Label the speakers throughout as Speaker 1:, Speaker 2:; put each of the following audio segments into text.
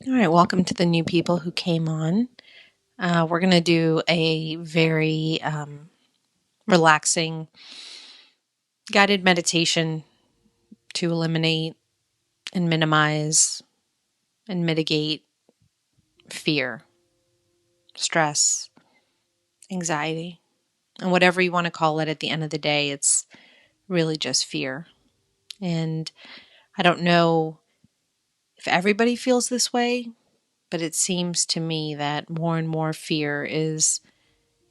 Speaker 1: All right, welcome to the new people who came on. We're going to do a very relaxing guided meditation to eliminate and minimize and mitigate fear, stress, anxiety, and whatever you want to call it. At the end of the day, it's really just fear. And I don't know if everybody feels this way, but it seems to me that more and more fear is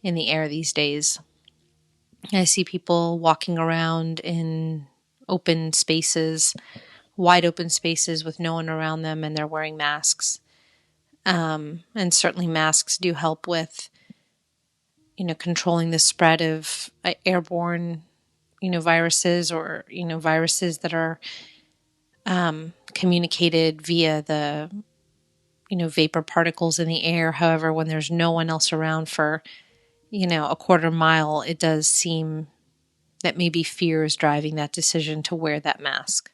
Speaker 1: in the air these days. I see people walking around in open spaces, wide open spaces with no one around them, and they're wearing masks. And certainly masks do help with, controlling the spread of airborne, viruses or, viruses that are communicated via the, vapor particles in the air. However, when there's no one else around for, a quarter mile, it does seem that maybe fear is driving that decision to wear that mask.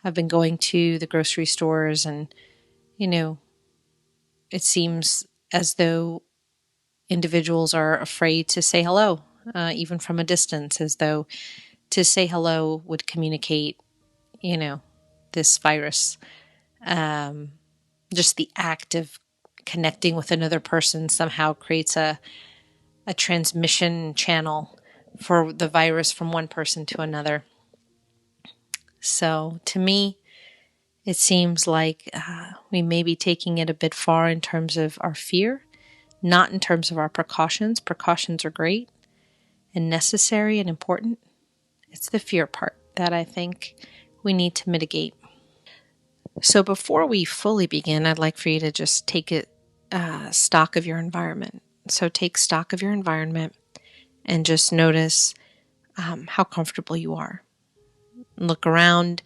Speaker 1: I've been going to the grocery stores and, it seems as though individuals are afraid to say hello, even from a distance, as though to say hello would communicate, this virus. Just the act of connecting with another person somehow creates a transmission channel for the virus from one person to another. So to me, it seems like we may be taking it a bit far in terms of our fear, not in terms of our precautions. Precautions are great and necessary and important. It's the fear part that I think we need to mitigate. So before we fully begin, I'd like for you to just take stock of your environment. So take stock of your environment and just notice how comfortable you are. Look around.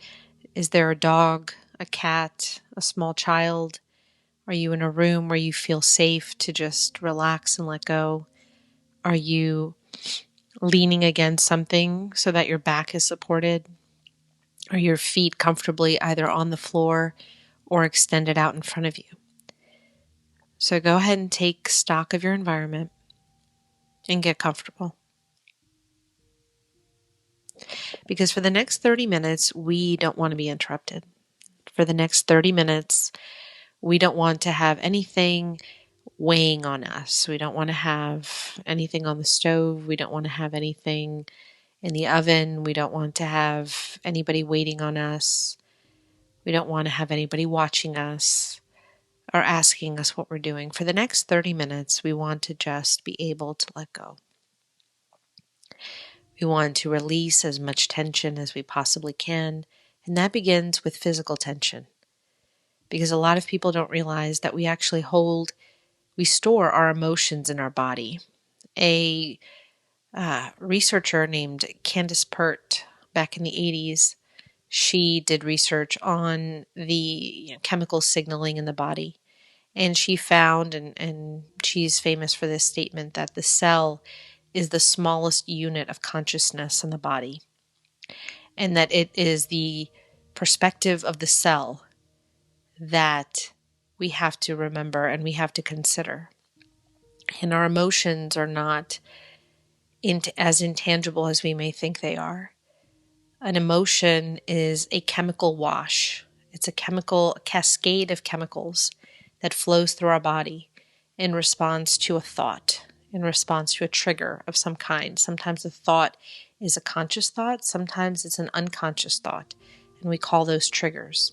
Speaker 1: Is there a dog, a cat, a small child? Are you in a room where you feel safe to just relax and let go? Are you leaning against something so that your back is supported? Are your feet comfortably either on the floor or extended out in front of you? So go ahead and take stock of your environment and get comfortable. Because for the next 30 minutes, we don't want to be interrupted. For the next 30 minutes, we don't want to have anything weighing on us. We don't want to have anything on the stove. We don't want to have anything in the oven. We don't want to have anybody waiting on us. We don't want to have anybody watching us or asking us what we're doing. For the next 30 minutes, we want to just be able to let go. We want to release as much tension as we possibly can, and that begins with physical tension. Because a lot of people don't realize that we actually we store our emotions in our body. A researcher named Candace Pert back in the 80s, she did research on the chemical signaling in the body. And she found, and she's famous for this statement, that the cell is the smallest unit of consciousness in the body. And that it is the perspective of the cell that we have to remember and we have to consider. And our emotions are not as intangible as we may think they are. An emotion is a chemical wash. It's a cascade of chemicals that flows through our body in response to a thought, in response to a trigger of some kind. Sometimes the thought is a conscious thought, sometimes it's an unconscious thought, and we call those triggers.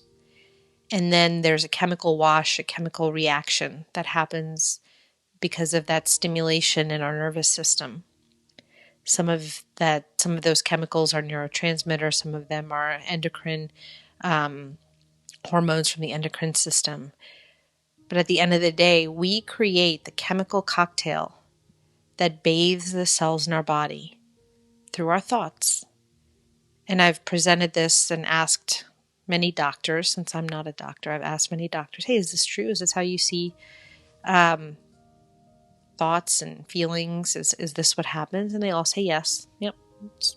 Speaker 1: And then there's a chemical wash, a chemical reaction that happens because of that stimulation in our nervous system. Some of those chemicals are neurotransmitters, some of them are endocrine hormones from the endocrine system. But at the end of the day, we create the chemical cocktail that bathes the cells in our body through our thoughts. And I've presented this and asked many doctors, since I'm not a doctor, I've asked many doctors, hey, is this true? Is this how you see thoughts and feelings? Is this what happens? And they all say yes. Yep. It's,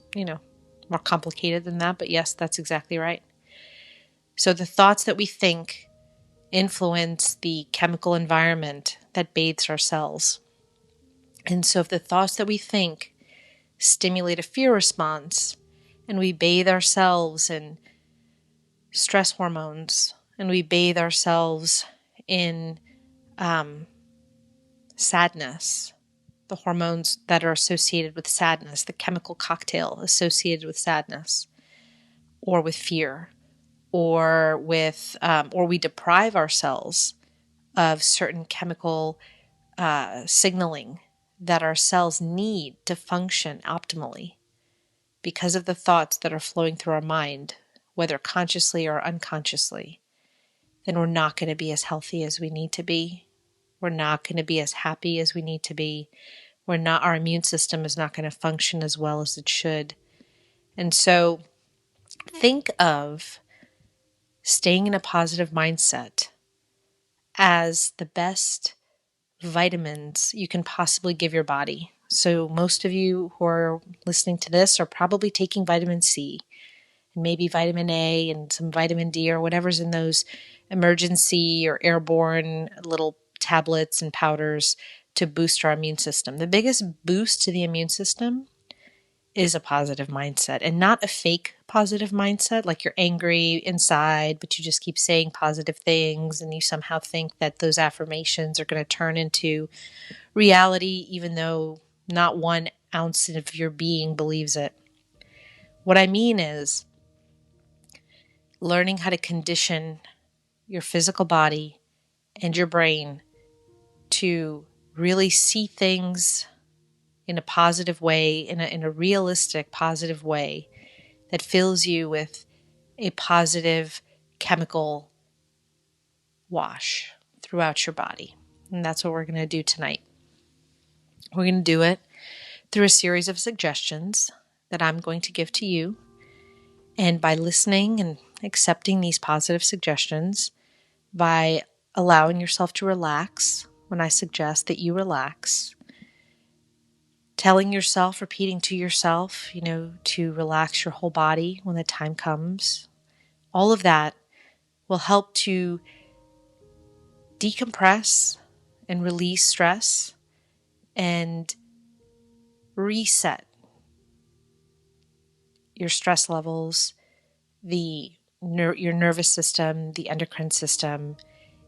Speaker 1: more complicated than that, but yes, that's exactly right. So the thoughts that we think influence the chemical environment that bathes our cells. And so if the thoughts that we think stimulate a fear response, and we bathe ourselves in stress hormones, and we bathe ourselves in sadness, the hormones that are associated with sadness, the chemical cocktail associated with sadness, or with fear, or we deprive ourselves of certain chemical signaling that our cells need to function optimally because of the thoughts that are flowing through our mind, whether consciously or unconsciously, then we're not going to be as healthy as we need to be. We're not going to be as happy as we need to be. Our immune system is not going to function as well as it should. And so think of staying in a positive mindset as the best vitamins you can possibly give your body. So most of you who are listening to this are probably taking vitamin C and maybe vitamin A and some vitamin D or whatever's in those emergency or airborne little tablets and powders to boost our immune system. The biggest boost to the immune system is a positive mindset, and not a fake positive mindset like you're angry inside, but you just keep saying positive things and you somehow think that those affirmations are going to turn into reality, even though not 1 ounce of your being believes it. What I mean is learning how to condition your physical body and your brain to really see things in a positive way, in a realistic, positive way that fills you with a positive chemical wash throughout your body. And that's what we're going to do tonight. We're going to do it through a series of suggestions that I'm going to give to you. And by listening and accepting these positive suggestions, by allowing yourself to relax when I suggest that you relax, telling yourself, repeating to yourself, to relax your whole body when the time comes. All of that will help to decompress and release stress and reset your stress levels, your nervous system, the endocrine system.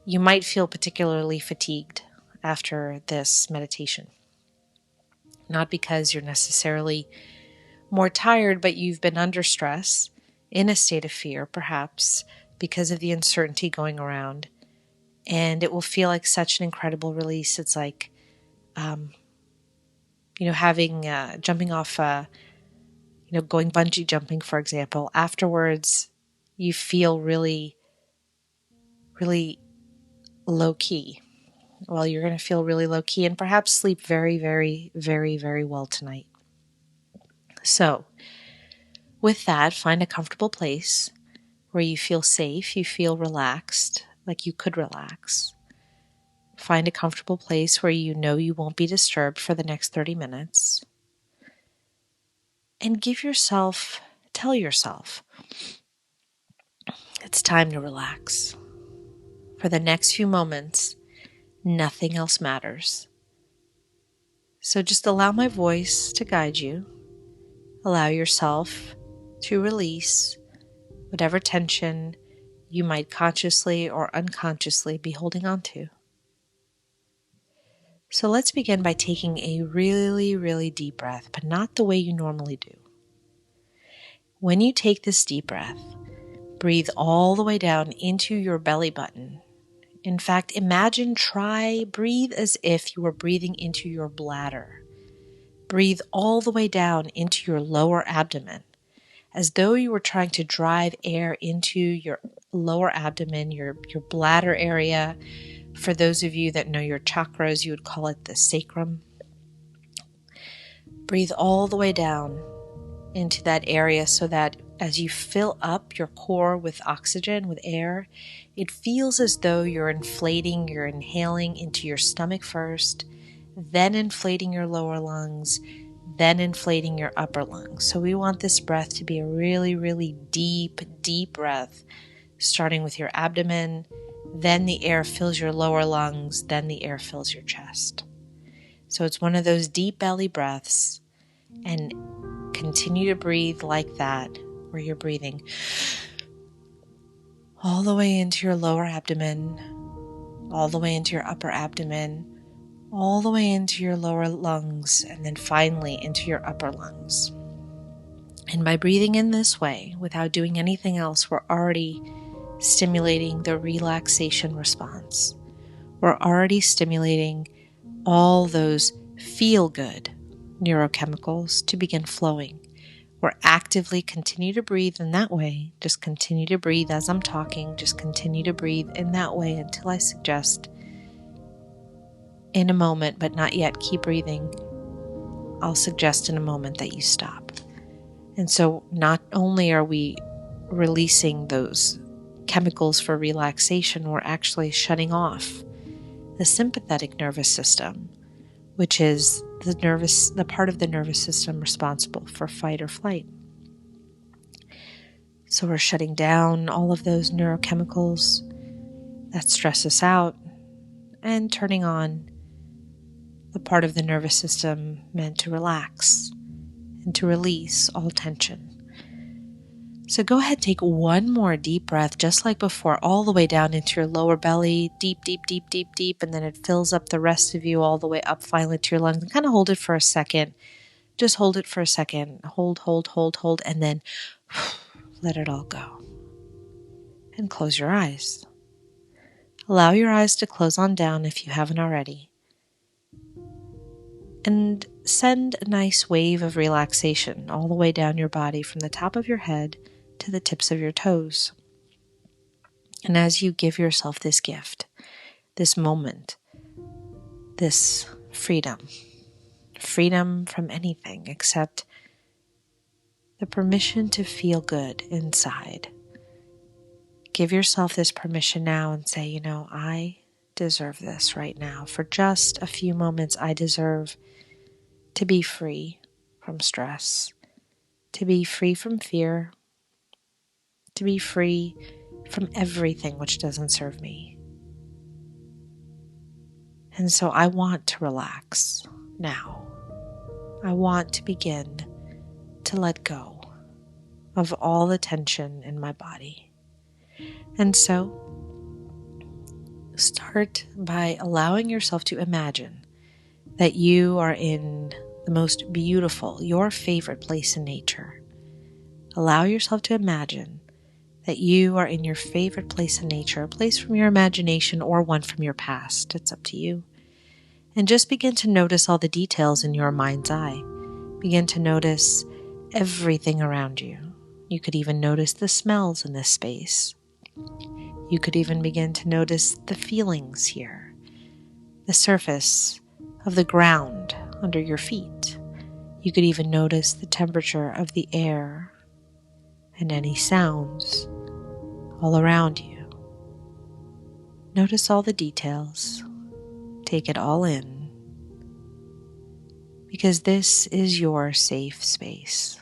Speaker 1: You might feel particularly fatigued after this meditation. Not because you're necessarily more tired, but you've been under stress, in a state of fear, perhaps, because of the uncertainty going around. And it will feel like such an incredible release. It's like, jumping off, going bungee jumping, for example. Afterwards, you feel really, really low key. Well, you're going to feel really low key and perhaps sleep very, very, very, very well tonight. So, with that, find a comfortable place where you feel safe, you feel relaxed, like you could relax. Find a comfortable place where you know you won't be disturbed for the next 30 minutes. And tell yourself, it's time to relax. For the next few moments, nothing else matters. So just allow my voice to guide you. Allow yourself to release whatever tension you might consciously or unconsciously be holding on to. So let's begin by taking a really, really deep breath, but not the way you normally do. When you take this deep breath, breathe all the way down into your belly button. In fact, breathe as if you were breathing into your bladder. Breathe all the way down into your lower abdomen, as though you were trying to drive air into your lower abdomen, your bladder area. For those of you that know your chakras, you would call it the sacrum. Breathe all the way down into that area so that as you fill up your core with oxygen, with air, it feels as though you're inhaling into your stomach first, then inflating your lower lungs, then inflating your upper lungs. So we want this breath to be a really, really deep, deep breath, starting with your abdomen, then the air fills your lower lungs, then the air fills your chest. So it's one of those deep belly breaths, and continue to breathe like that, where you're breathing all the way into your lower abdomen, all the way into your upper abdomen, all the way into your lower lungs, and then finally into your upper lungs. And by breathing in this way, without doing anything else, we're already stimulating the relaxation response. We're already stimulating all those feel-good neurochemicals to begin flowing. We're actively continue to breathe in that way. Just continue to breathe as I'm talking. Just continue to breathe in that way until I suggest in a moment, but not yet, keep breathing. I'll suggest in a moment that you stop. And so not only are we releasing those chemicals for relaxation, we're actually shutting off the sympathetic nervous system, which is the part of the nervous system responsible for fight or flight. So we're shutting down all of those neurochemicals that stress us out and turning on the part of the nervous system meant to relax and to release all tension. So go ahead, take one more deep breath, just like before, all the way down into your lower belly, deep, deep, deep, deep, deep, and then it fills up the rest of you all the way up finally to your lungs. And kind of hold it for a second. Just hold it for a second. Hold, and then let it all go. And close your eyes. Allow your eyes to close on down if you haven't already. And send a nice wave of relaxation all the way down your body from the top of your head to the tips of your toes. And as you give yourself this gift, this moment, this freedom from anything except the permission to feel good inside, give yourself this permission now and say, I deserve this right now. For just a few moments, I deserve to be free from stress, to be free from fear, to be free from everything which doesn't serve me. And so I want to relax now. I want to begin to let go of all the tension in my body. And so start by allowing yourself to imagine that you are in the most beautiful, your favorite place in nature. Allow yourself to imagine that you are in your favorite place in nature, a place from your imagination or one from your past. It's up to you. And just begin to notice all the details in your mind's eye. Begin to notice everything around you. You could even notice the smells in this space. You could even begin to notice the feelings here, the surface of the ground under your feet. You could even notice the temperature of the air and any sounds all around you. Notice all the details. Take it all in, because this is your safe space.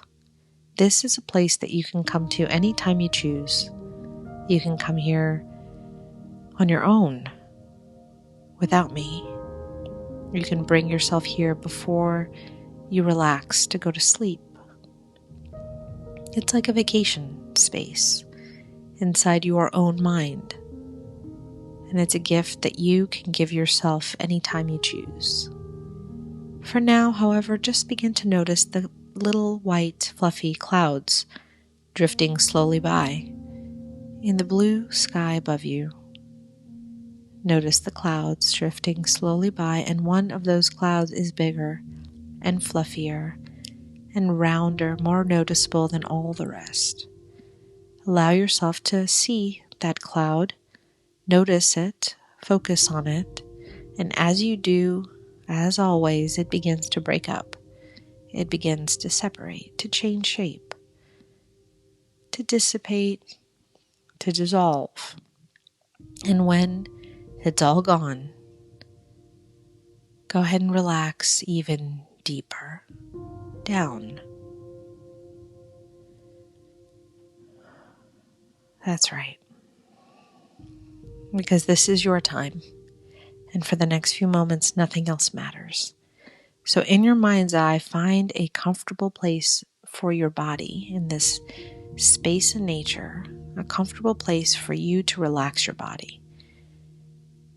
Speaker 1: This is a place that you can come to anytime you choose. You can come here on your own, without me. You can bring yourself here before you relax to go to sleep. It's like a vacation space inside your own mind. And it's a gift that you can give yourself anytime you choose. For now, however, just begin to notice the little white, fluffy clouds drifting slowly by in the blue sky above you. Notice the clouds drifting slowly by, and one of those clouds is bigger and fluffier and rounder, more noticeable than all the rest. Allow yourself to see that cloud, notice it, focus on it, and as you do, as always, it begins to break up. It begins to separate, to change shape, to dissipate, to dissolve. And when it's all gone, go ahead and relax even deeper down. That's right. because this is your time. And for the next few moments, nothing else matters. So in your mind's eye, find a comfortable place for your body in this space in nature, a comfortable place for you to relax your body.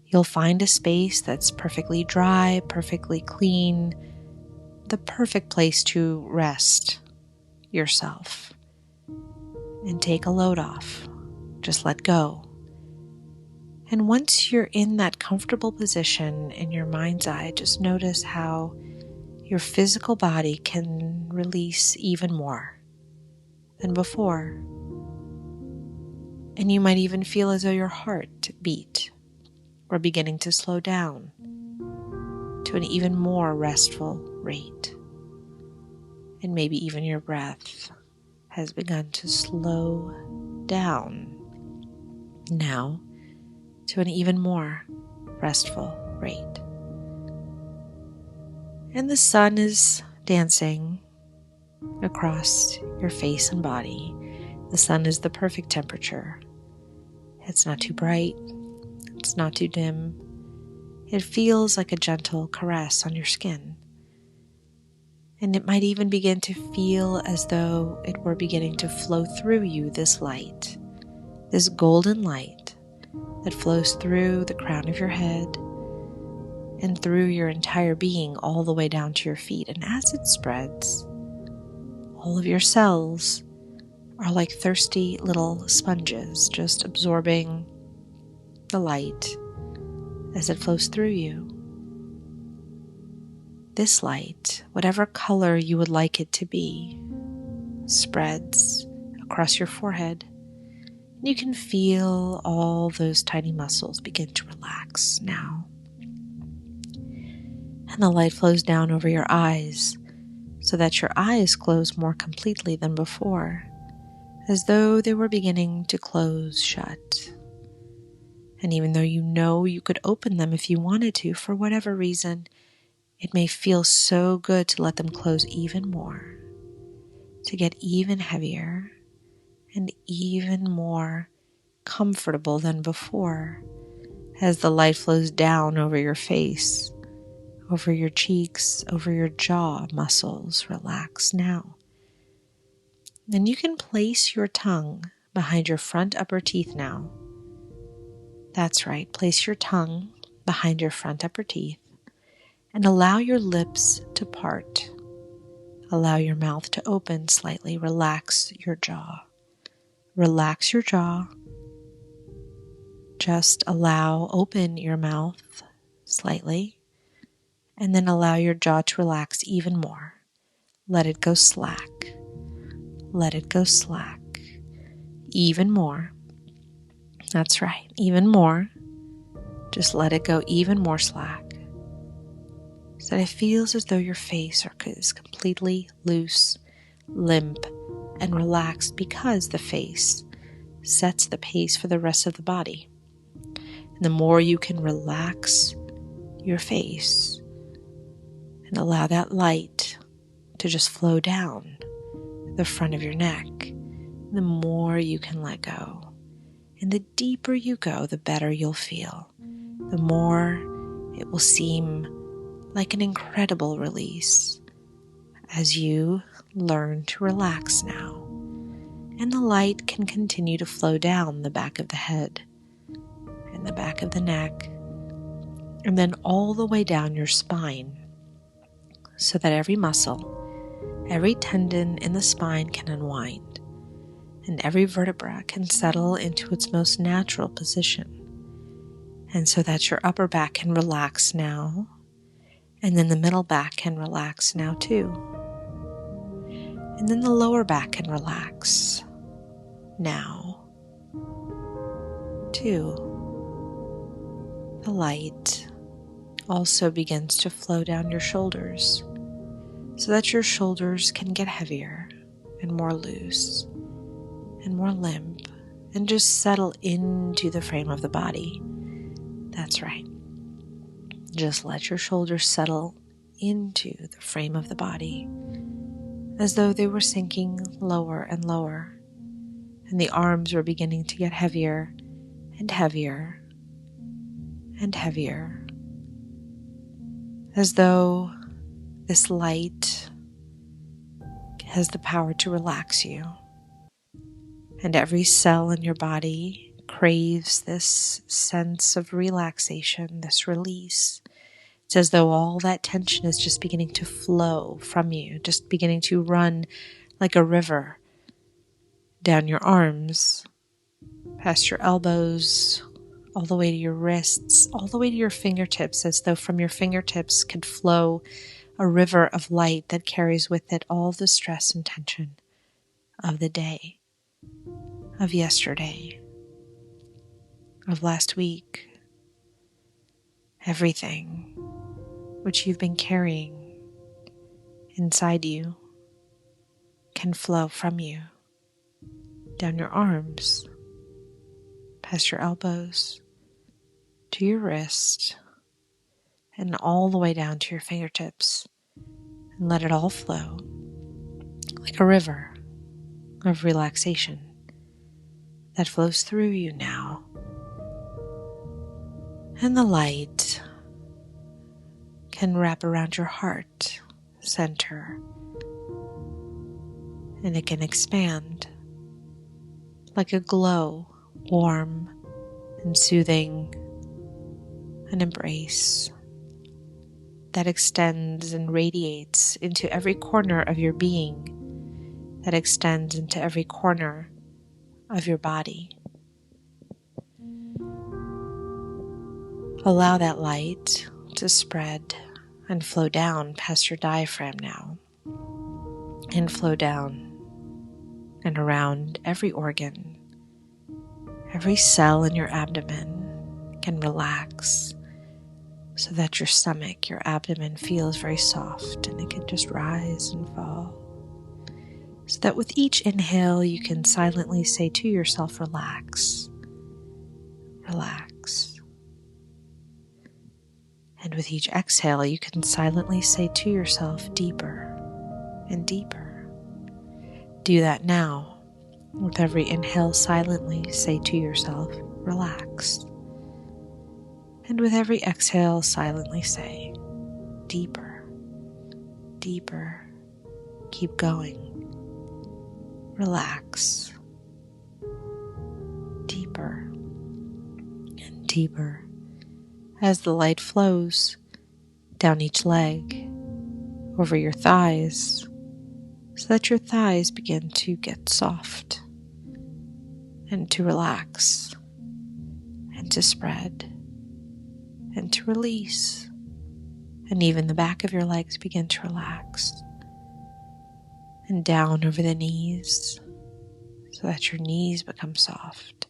Speaker 1: You'll find a space that's perfectly dry, perfectly clean, the perfect place to rest yourself and take a load off. Just let go. And once you're in that comfortable position in your mind's eye, just notice how your physical body can release even more than before. And you might even feel as though your heart beat or beginning to slow down to an even more restful rate. And maybe even your breath has begun to slow down now to an even more restful rate. And the sun is dancing across your face and body. The sun is the perfect temperature. It's not too bright. It's not too dim. It feels like a gentle caress on your skin. And it might even begin to feel as though it were beginning to flow through you, this light, this golden light that flows through the crown of your head and through your entire being all the way down to your feet. And as it spreads, all of your cells are like thirsty little sponges, just absorbing the light as it flows through you. This light, whatever color you would like it to be, spreads across your forehead. You can feel all those tiny muscles begin to relax now. And the light flows down over your eyes so that your eyes close more completely than before, as though they were beginning to close shut. And even though you know you could open them if you wanted to, for whatever reason, it may feel so good to let them close even more, to get even heavier and even more comfortable than before as the light flows down over your face, over your cheeks, over your jaw muscles. Relax now. Then you can place your tongue behind your front upper teeth now. That's right, place your tongue behind your front upper teeth and allow your lips to part. Allow your mouth to open slightly. Relax your jaw. Relax your jaw. Just open your mouth slightly, and then allow your jaw to relax even more. Let it go slack. Let it go slack. Even more. That's right, even more. Just let it go even more slack, so that it feels as though your face is completely loose, limp, and relaxed, because the face sets the pace for the rest of the body. And the more you can relax your face and allow that light to just flow down the front of your neck, the more you can let go. And the deeper you go, the better you'll feel. The more it will seem like an incredible release as you learn to relax now. And the light can continue to flow down the back of the head and the back of the neck, and then all the way down your spine, so that every muscle, every tendon in the spine can unwind, and every vertebra can settle into its most natural position. And so that your upper back can relax now, and then the middle back can relax now too. And then the lower back can relax now too. The light also begins to flow down your shoulders, so that your shoulders can get heavier and more loose and more limp, and just settle into the frame of the body. That's right. Just let your shoulders settle into the frame of the body, as though they were sinking lower and lower, and the arms were beginning to get heavier and heavier, and heavier, as though this light has the power to relax you. And every cell in your body craves this sense of relaxation, this release. It's as though all that tension is just beginning to flow from you, just beginning to run like a river down your arms, past your elbows, all the way to your wrists, all the way to your fingertips, as though from your fingertips could flow a river of light that carries with it all the stress and tension of the day, of yesterday, of last week, everything which you've been carrying inside you can flow from you, down your arms, past your elbows, to your wrist, and all the way down to your fingertips, and let it all flow like a river of relaxation that flows through you now. And the light can wrap around your heart center, and it can expand like a glow, warm and soothing, an embrace that extends and radiates into every corner of your being, that extends into every corner of your body. Allow that light to spread and flow down past your diaphragm now, and flow down and around every organ. Every cell in your abdomen can relax so that your stomach, your abdomen feels very soft, and it can just rise and fall. So that with each inhale you can silently say to yourself, relax, relax. And with each exhale, you can silently say to yourself, deeper and deeper. Do that now. With every inhale, silently say to yourself, relax. And with every exhale, silently say, deeper, deeper. Keep going. Relax. Deeper and deeper. As the light flows down each leg, over your thighs, so that your thighs begin to get soft and to relax and to spread and to release, and even the back of your legs begin to relax, and down over the knees so that your knees become soft.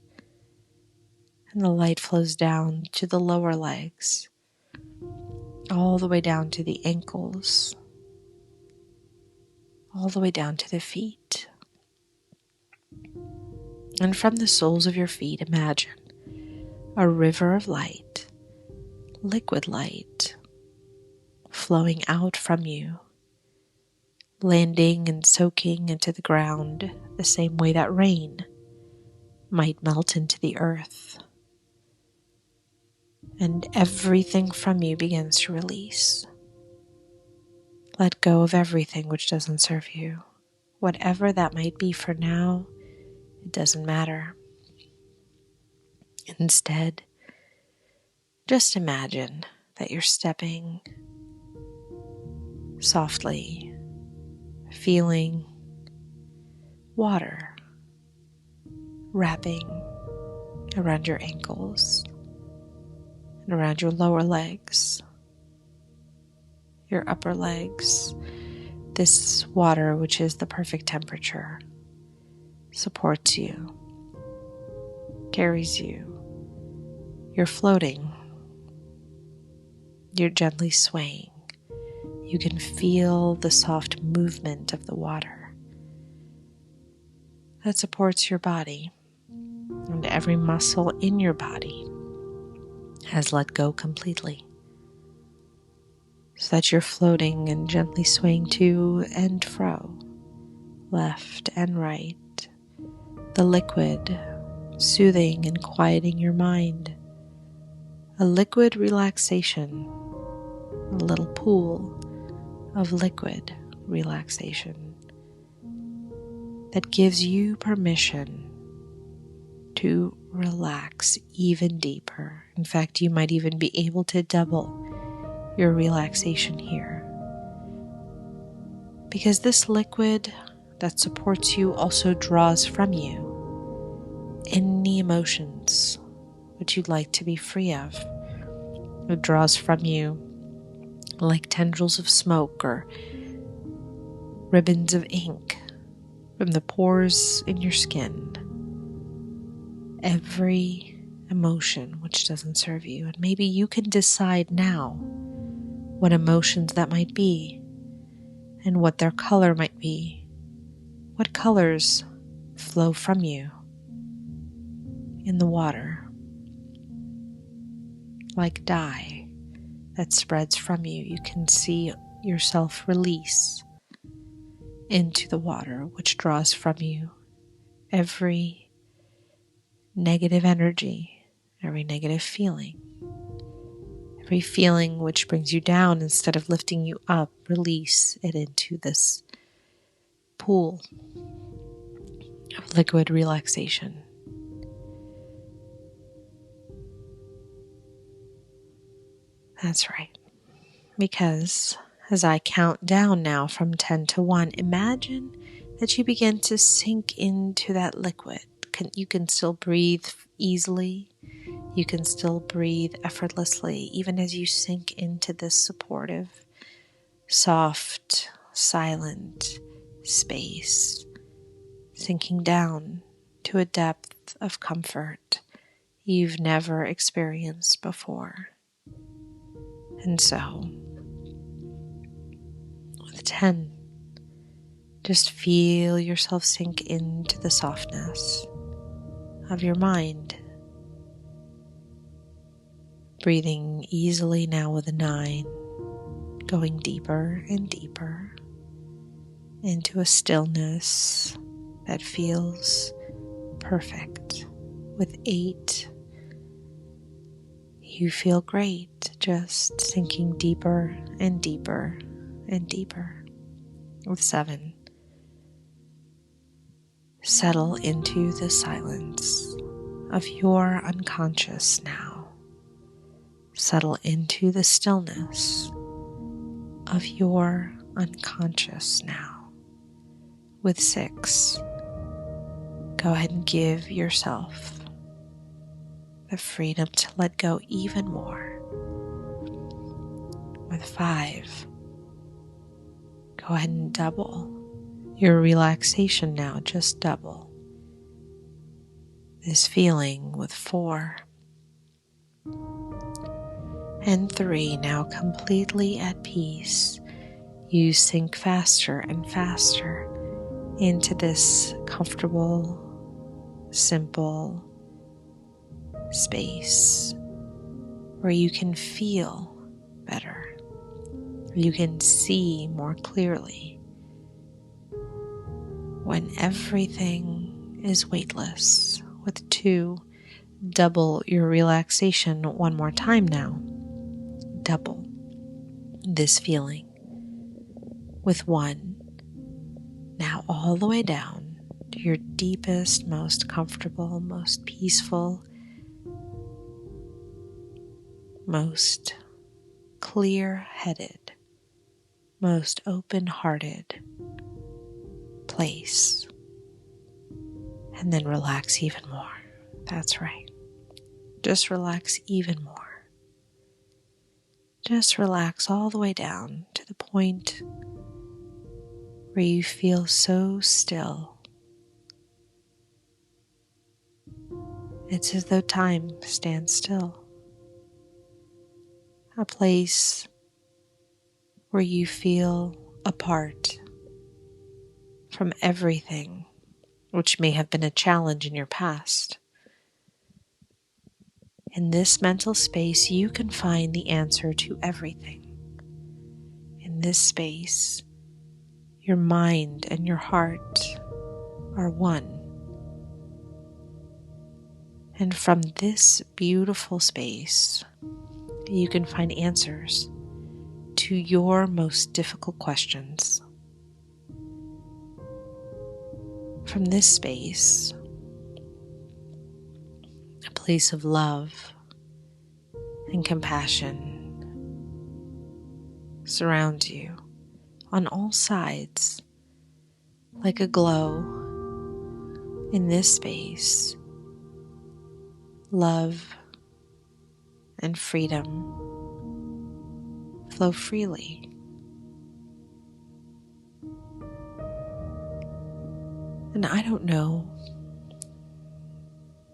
Speaker 1: And the light flows down to the lower legs, all the way down to the ankles, all the way down to the feet. And from the soles of your feet, imagine a river of light, liquid light, flowing out from you, landing and soaking into the ground the same way that rain might melt into the earth. And everything from you begins to release. Let go of everything which doesn't serve you. Whatever that might be for now, it doesn't matter. Instead, just imagine that you're stepping softly, feeling water wrapping around your ankles and around your lower legs, your upper legs. This water, which is the perfect temperature, supports you, carries you. You're floating. You're gently swaying. You can feel the soft movement of the water that supports your body, and every muscle in your body has let go completely, so that you're floating and gently swaying to and fro, left and right, the liquid soothing and quieting your mind, a liquid relaxation, a little pool of liquid relaxation that gives you permission to relax even deeper. In fact, you might even be able to double your relaxation here, because this liquid that supports you also draws from you any emotions which you'd like to be free of. It draws from you like tendrils of smoke or ribbons of ink from the pores in your skin. Every emotion which doesn't serve you. And maybe you can decide now what emotions that might be and what their color might be. What colors flow from you in the water, like dye that spreads from you. You can see yourself release into the water, which draws from you every negative energy, every negative feeling, every feeling which brings you down instead of lifting you up. Release it into this pool of liquid relaxation. That's right. Because as I count down now from 10 to 1, imagine that you begin to sink into that liquid. You can still breathe easily. You can still breathe effortlessly, even as you sink into this supportive, soft, silent space, sinking down to a depth of comfort you've never experienced before. And so, with 10, just feel yourself sink into the softness of your mind. Breathing easily now with a 9, going deeper and deeper into a stillness that feels perfect. With 8, you feel great, just sinking deeper and deeper and deeper. With 7, settle into the silence of your unconscious now. Settle into the stillness of your unconscious now. With 6, go ahead and give yourself the freedom to let go even more. With 5, go ahead and double your relaxation now, just double this feeling. With 4 and 3, now completely at peace, you sink faster and faster into this comfortable, simple space where you can feel better. You can see more clearly when everything is weightless. With 2, double your relaxation one more time now. Double this feeling. With 1, now all the way down to your deepest, most comfortable, most peaceful, most clear-headed, most open-hearted place. And then relax even more. That's right. Just relax even more. Just relax all the way down to the point where you feel so still. It's as though time stands still. A place where you feel apart from everything which may have been a challenge in your past. In this mental space, you can find the answer to everything. In this space, your mind and your heart are one. And from this beautiful space, you can find answers to your most difficult questions. From this space, a place of love and compassion surrounds you on all sides. Like a glow, in this space, love and freedom flow freely. And I don't know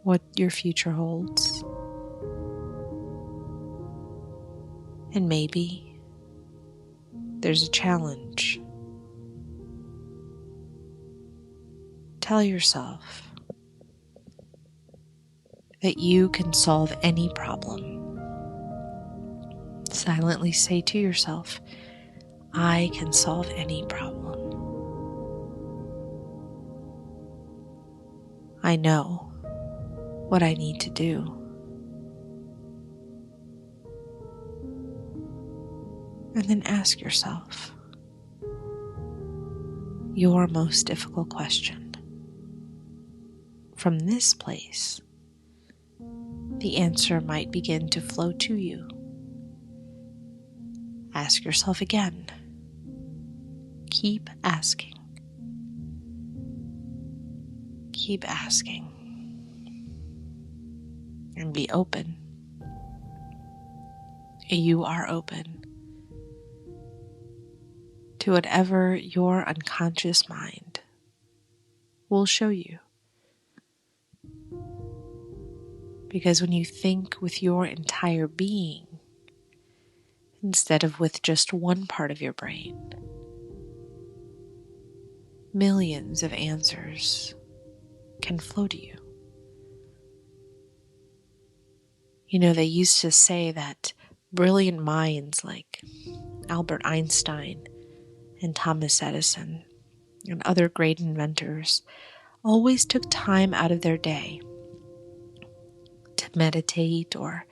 Speaker 1: what your future holds. And maybe there's a challenge. Tell yourself that you can solve any problem. Silently say to yourself, I can solve any problem. I know what I need to do. And then ask yourself your most difficult question. From this place, the answer might begin to flow to you. Ask yourself again. Keep asking. Keep asking. And be open. You are open to whatever your unconscious mind will show you. Because when you think with your entire being, instead of with just one part of your brain, millions of answers can flow to you. You know, they used to say that brilliant minds like Albert Einstein and Thomas Edison and other great inventors always took time out of their day to meditate or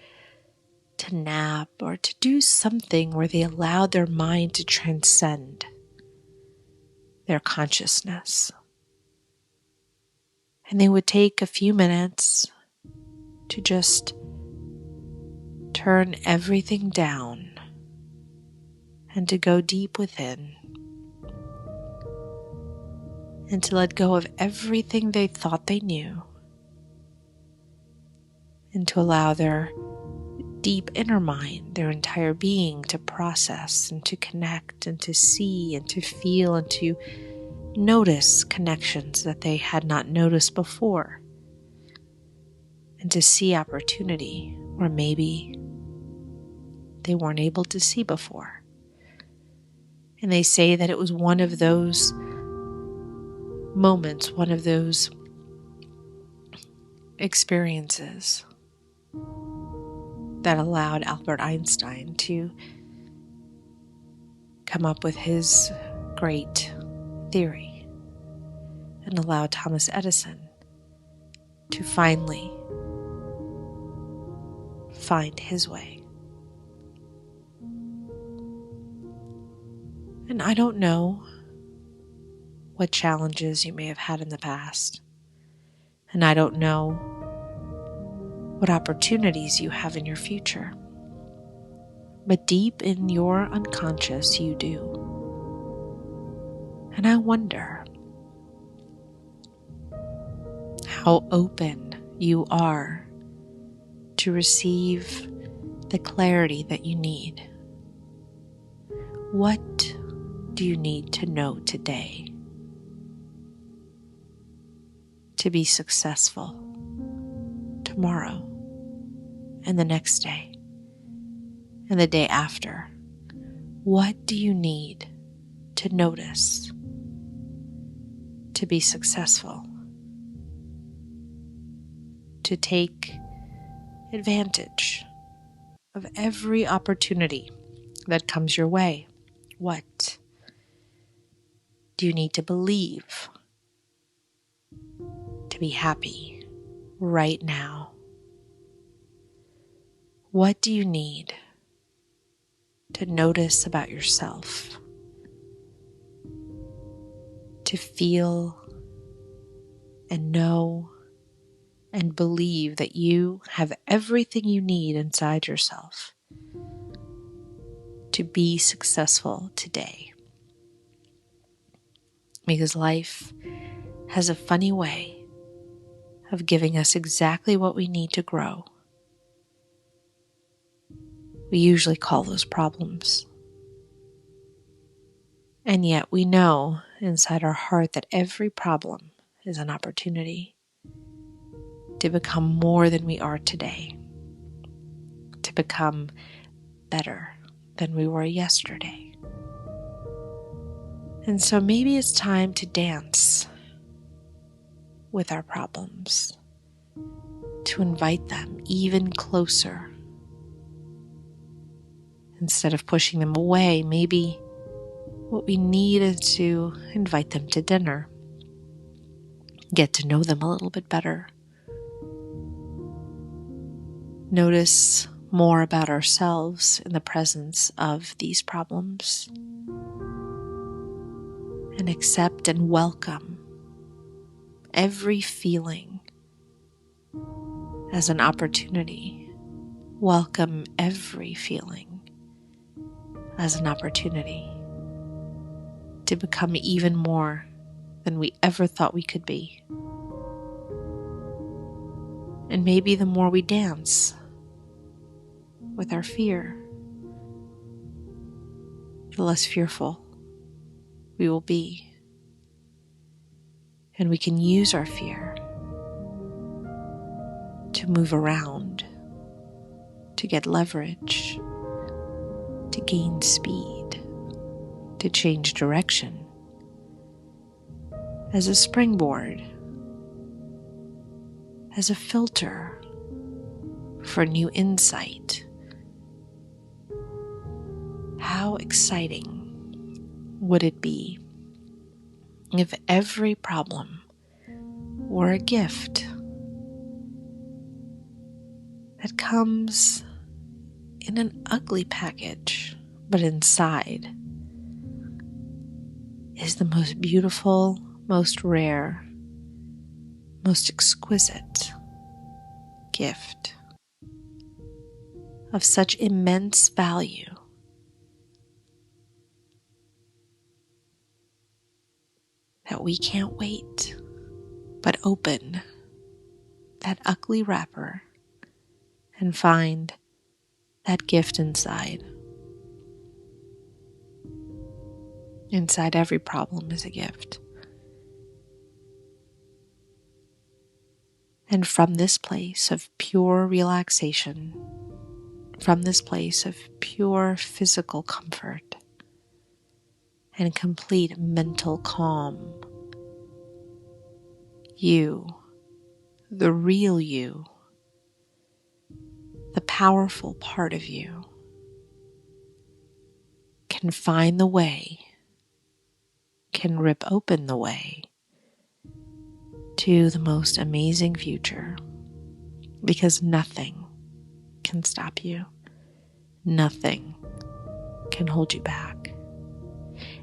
Speaker 1: to nap or to do something where they allowed their mind to transcend their consciousness. And they would take a few minutes to just turn everything down and to go deep within and to let go of everything they thought they knew and to allow their deep inner mind, their entire being, to process and to connect and to see and to feel and to notice connections that they had not noticed before, and to see opportunity where maybe they weren't able to see before. And they say that it was one of those moments, one of those experiences that allowed Albert Einstein to come up with his great theory and allowed Thomas Edison to finally find his way. And I don't know what challenges you may have had in the past, and I don't know what opportunities you have in your future, but deep in your unconscious you do. And I wonder how open you are to receive the clarity that you need. What do you need to know today to be successful tomorrow and the next day and the day after? What do you need to notice to be successful, to take advantage of every opportunity that comes your way? What do you need to believe to be happy right now What do you need to notice about yourself, to feel and know and believe that you have everything you need inside yourself to be successful today? Because life has a funny way of giving us exactly what we need to grow. We usually call those problems. And yet we know inside our heart that every problem is an opportunity to become more than we are today, to become better than we were yesterday. And so maybe it's time to dance with our problems, to invite them even closer. Instead of pushing them away, maybe what we need is to invite them to dinner, get to know them a little bit better, notice more about ourselves in the presence of these problems, and accept and welcome every feeling as an opportunity. Welcome every feeling as an opportunity to become even more than we ever thought we could be. And maybe the more we dance with our fear, the less fearful we will be. And we can use our fear to move around, to get leverage, to gain speed, to change direction, as a springboard, as a filter for new insight. How exciting would it be if every problem were a gift that comes in an ugly package, but inside is the most beautiful, most rare, most exquisite gift of such immense value that we can't wait but open that ugly wrapper and find that gift inside. Inside every problem is a gift. And from this place of pure relaxation, from this place of pure physical comfort and complete mental calm, you, the real you, the powerful part of you, can find the way, can rip open the way to the most amazing future, because nothing can stop you. Nothing can hold you back.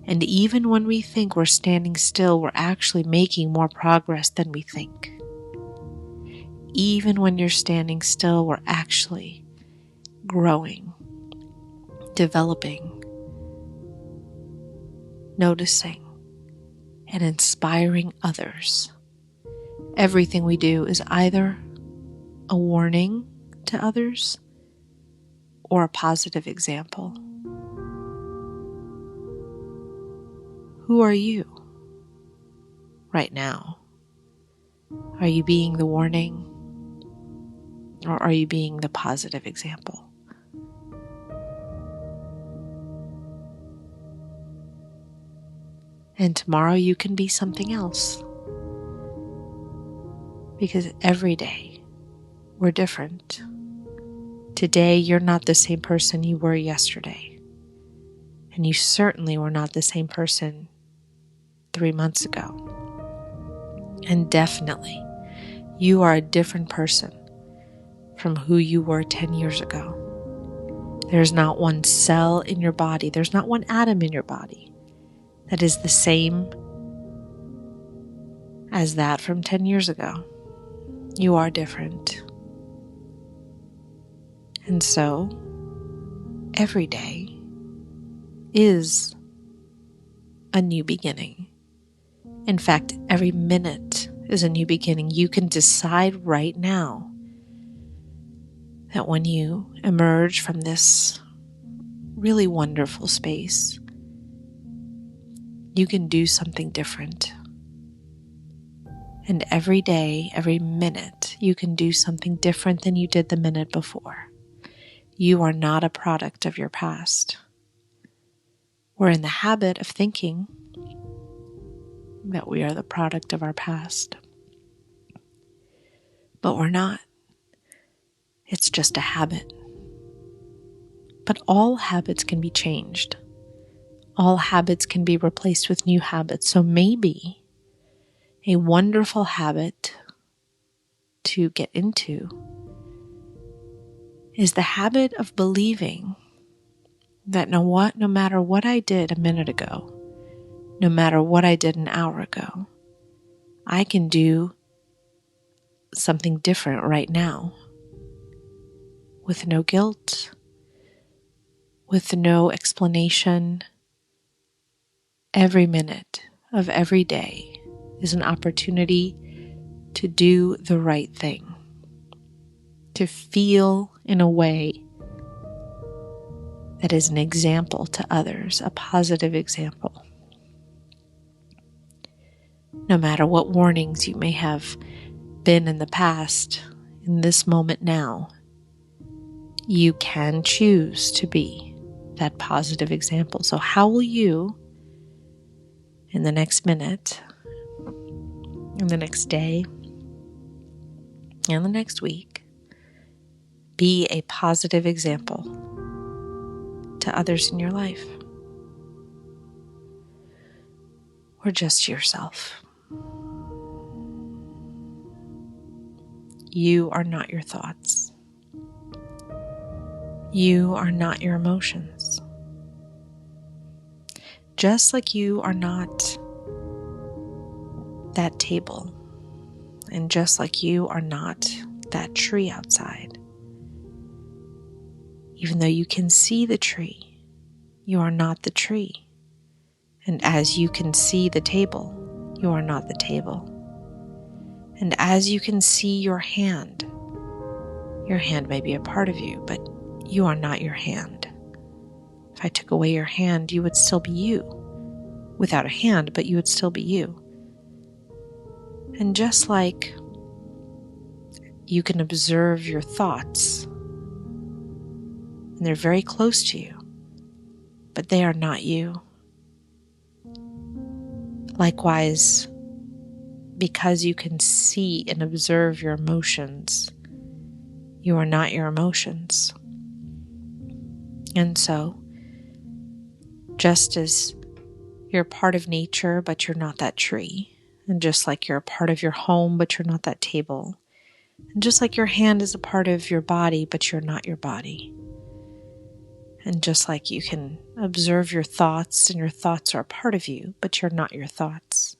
Speaker 1: And even when we think we're standing still, we're actually making more progress than we think. Even when you're standing still, we're actually growing, developing, noticing, and inspiring others. Everything we do is either a warning to others or a positive example. Who are you right now? Are you being the warning, or are you being the positive example? And tomorrow you can be something else. Because every day we're different. Today you're not the same person you were yesterday. And you certainly were not the same person 3 months ago. And definitely you are a different person from who you were 10 years ago. There's not one cell in your body, there's not one atom in your body that is the same as that from 10 years ago. You are different. And so, every day is a new beginning. In fact, every minute is a new beginning. You can decide right now that when you emerge from this really wonderful space, you can do something different. And every day, every minute, you can do something different than you did the minute before. You are not a product of your past. We're in the habit of thinking that we are the product of our past. But we're not. It's just a habit. But all habits can be changed. All habits can be replaced with new habits. So maybe a wonderful habit to get into is the habit of believing that no matter what I did a minute ago, no matter what I did an hour ago, I can do something different right now with no guilt, with no explanation. Every minute of every day is an opportunity to do the right thing, to feel in a way that is an example to others, a positive example. No matter what warnings you may have been in the past, in this moment now, you can choose to be that positive example. So how will you, in the next minute, in the next day, in the next week, be a positive example to others in your life? Or just yourself? You are not your thoughts. You are not your emotions. Just like you are not that table, and just like you are not that tree outside. Even though you can see the tree, you are not the tree. And as you can see the table, you are not the table. And as you can see your hand may be a part of you, but you are not your hand. If I took away your hand, you would still be you. Without a hand, but you would still be you. And just like you can observe your thoughts, and they're very close to you, but they are not you. Likewise, because you can see and observe your emotions, you are not your emotions. And so, just as you're part of nature, but you're not that tree, and just like you're a part of your home, but you're not that table, and just like your hand is a part of your body, but you're not your body, and just like you can observe your thoughts, and your thoughts are a part of you, but you're not your thoughts,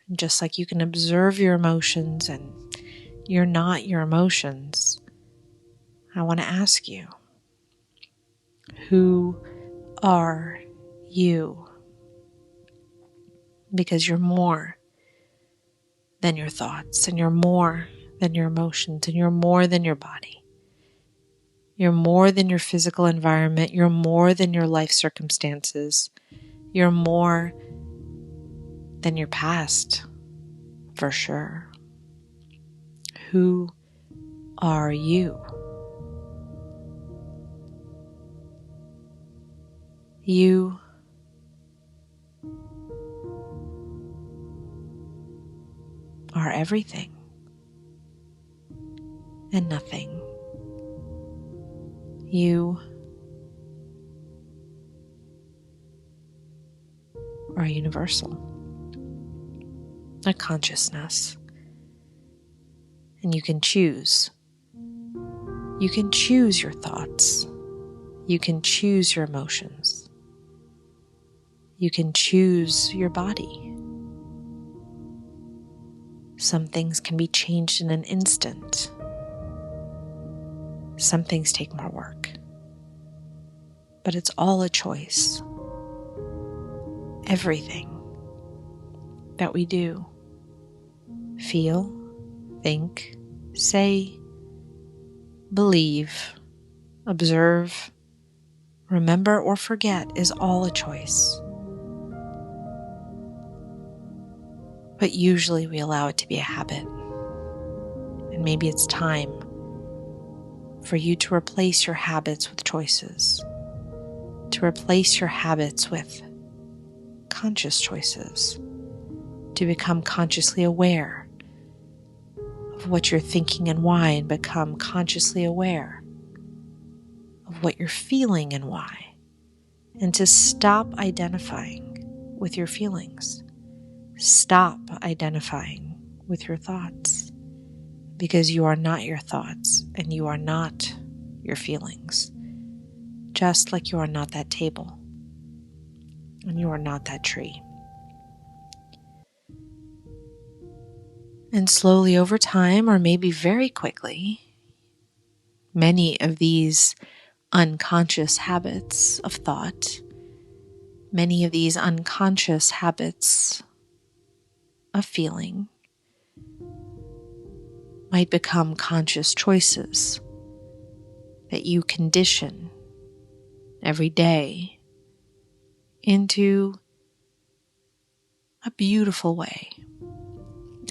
Speaker 1: and just like you can observe your emotions, and you're not your emotions, I want to ask you, who are you? Because you're more than your thoughts, and you're more than your emotions, and you're more than your body. You're more than your physical environment. You're more than your life circumstances. You're more than your past, for sure. Who are you? You are everything and nothing. You are universal, a consciousness, and you can choose You can choose your thoughts. You can choose your emotions. You can choose your body. Some things can be changed in an instant. Some things take more work. But it's all a choice. Everything that we do, feel, think, say, believe, observe, remember, or forget is all a choice. But usually we allow it to be a habit. And maybe it's time for you to replace your habits with choices, to replace your habits with conscious choices, to become consciously aware of what you're thinking and why, and become consciously aware of what you're feeling and why, and to stop identifying with your feelings. Stop identifying with your thoughts, because you are not your thoughts and you are not your feelings, just like you are not that table and you are not that tree. And slowly over time, or maybe very quickly, many of these unconscious habits of thought, many of these unconscious habits of feeling might become conscious choices that you condition every day into a beautiful way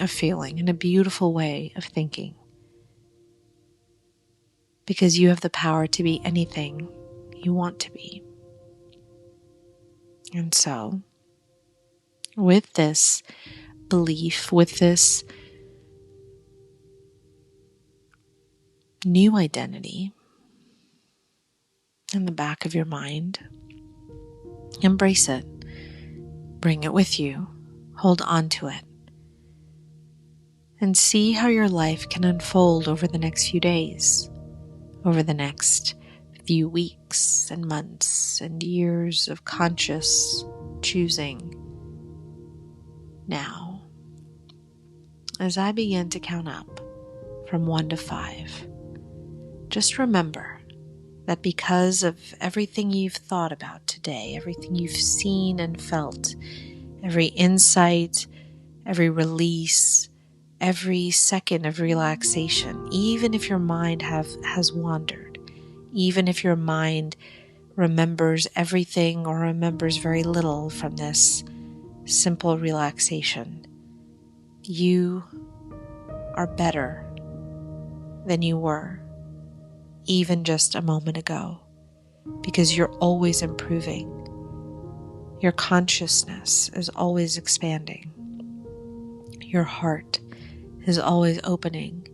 Speaker 1: of feeling and a beautiful way of thinking. Because you have the power to be anything you want to be. And so, with this belief, with this new identity in the back of your mind, embrace it. Bring it with you. Hold on to it. And see how your life can unfold over the next few days, over the next few weeks and months and years of conscious choosing. Now, as I begin to count up from 1 to 5, just remember that because of everything you've thought about today, everything you've seen and felt, every insight, every release, every second of relaxation, even if your mind has wandered, even if your mind remembers everything or remembers very little from this simple relaxation, you are better than you were even just a moment ago, because you're always improving. Your consciousness is always expanding. Your heart is always opening.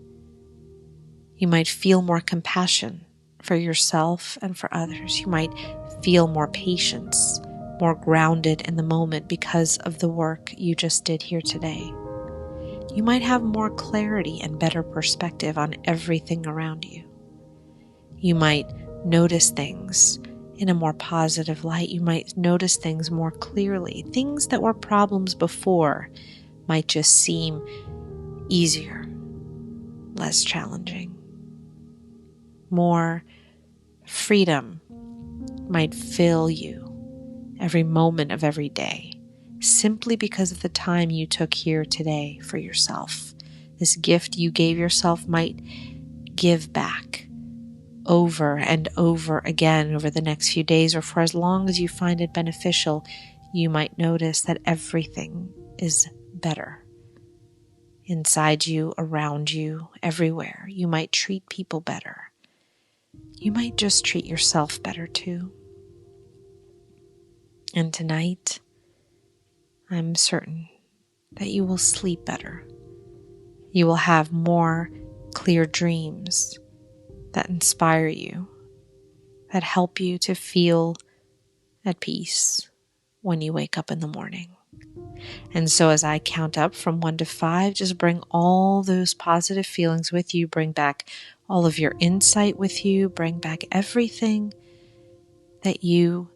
Speaker 1: You might feel more compassion for yourself and for others. You might feel more patience, more grounded in the moment because of the work you just did here today. You might have more clarity and better perspective on everything around you. You might notice things in a more positive light. You might notice things more clearly. Things that were problems before might just seem easier, less challenging. More freedom might fill you every moment of every day, simply because of the time you took here today for yourself. This gift you gave yourself might give back over and over again over the next few days, or for as long as you find it beneficial. You might notice that everything is better inside you, around you, everywhere. You might treat people better. You might just treat yourself better too. And tonight, I'm certain that you will sleep better. You will have more clear dreams that inspire you, that help you to feel at peace when you wake up in the morning. And so as I count up from 1 to 5, just bring all those positive feelings with you. Bring back all of your insight with you. Bring back everything that you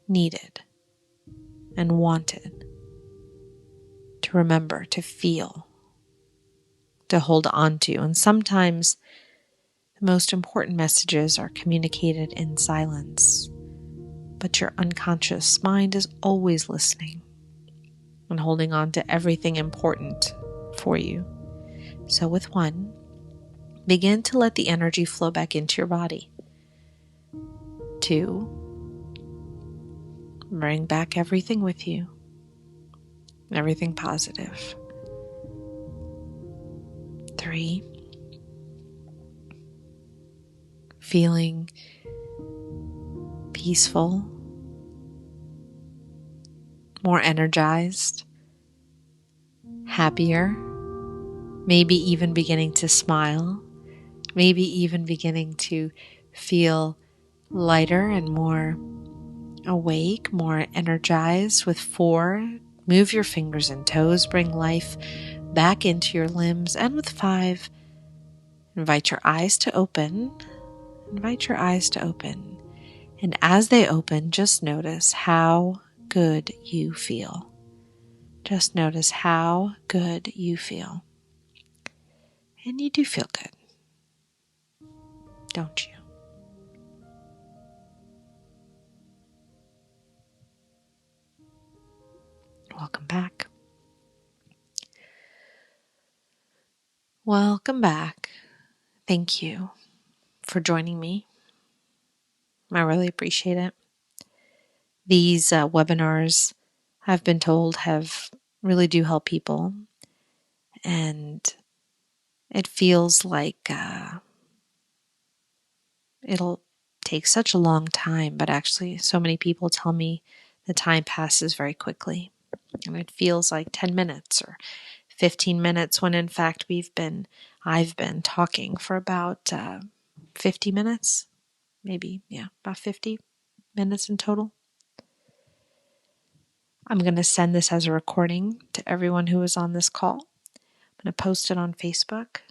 Speaker 1: needed and wanted to remember, to feel, to hold on to. And sometimes the most important messages are communicated in silence, but your unconscious mind is always listening and holding on to everything important for you. So with 1, begin to let the energy flow back into your body. 2, bring back everything with you, everything positive. 3, feeling peaceful, more energized, happier, maybe even beginning to smile, maybe even beginning to feel lighter and more awake, more energized. With 4, move your fingers and toes, bring life back into your limbs. And with 5, invite your eyes to open. Invite your eyes to open. And as they open, just notice how good you feel. Just notice how good you feel. And you do feel good, don't you? Welcome back. Welcome back. Thank you for joining me. I really appreciate it. These webinars, I've been told, really do help people. And it feels like it'll take such a long time, but actually so many people tell me the time passes very quickly. And it feels like 10 minutes or 15 minutes when in fact I've been talking for about 50 minutes, maybe, about 50 minutes in total. I'm going to send this as a recording to everyone who was on this call. I'm going to post it on Facebook,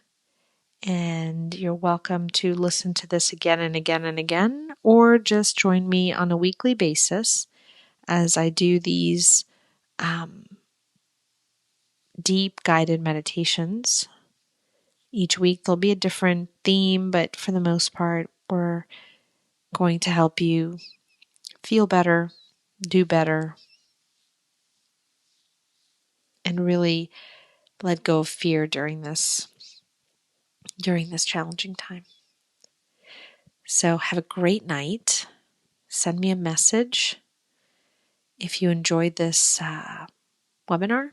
Speaker 1: and you're welcome to listen to this again and again and again, or just join me on a weekly basis as I do these deep guided meditations. Each week there'll be a different theme, but for the most part, we're going to help you feel better, do better, and really let go of fear during this challenging time. So have a great night. Send me a message if you enjoyed this webinar,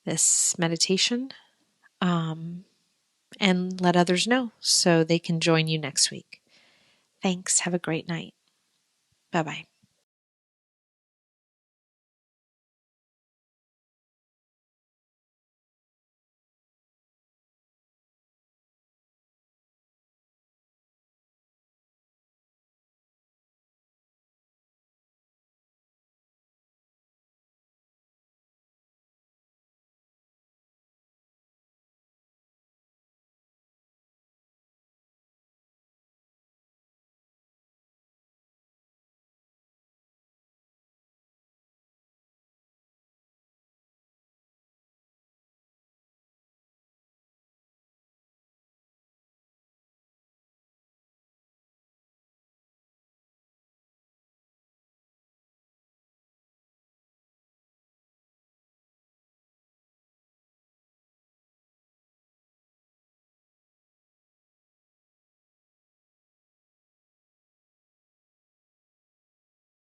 Speaker 1: this meditation, and let others know so they can join you next week. Thanks. Have a great night. Bye-bye.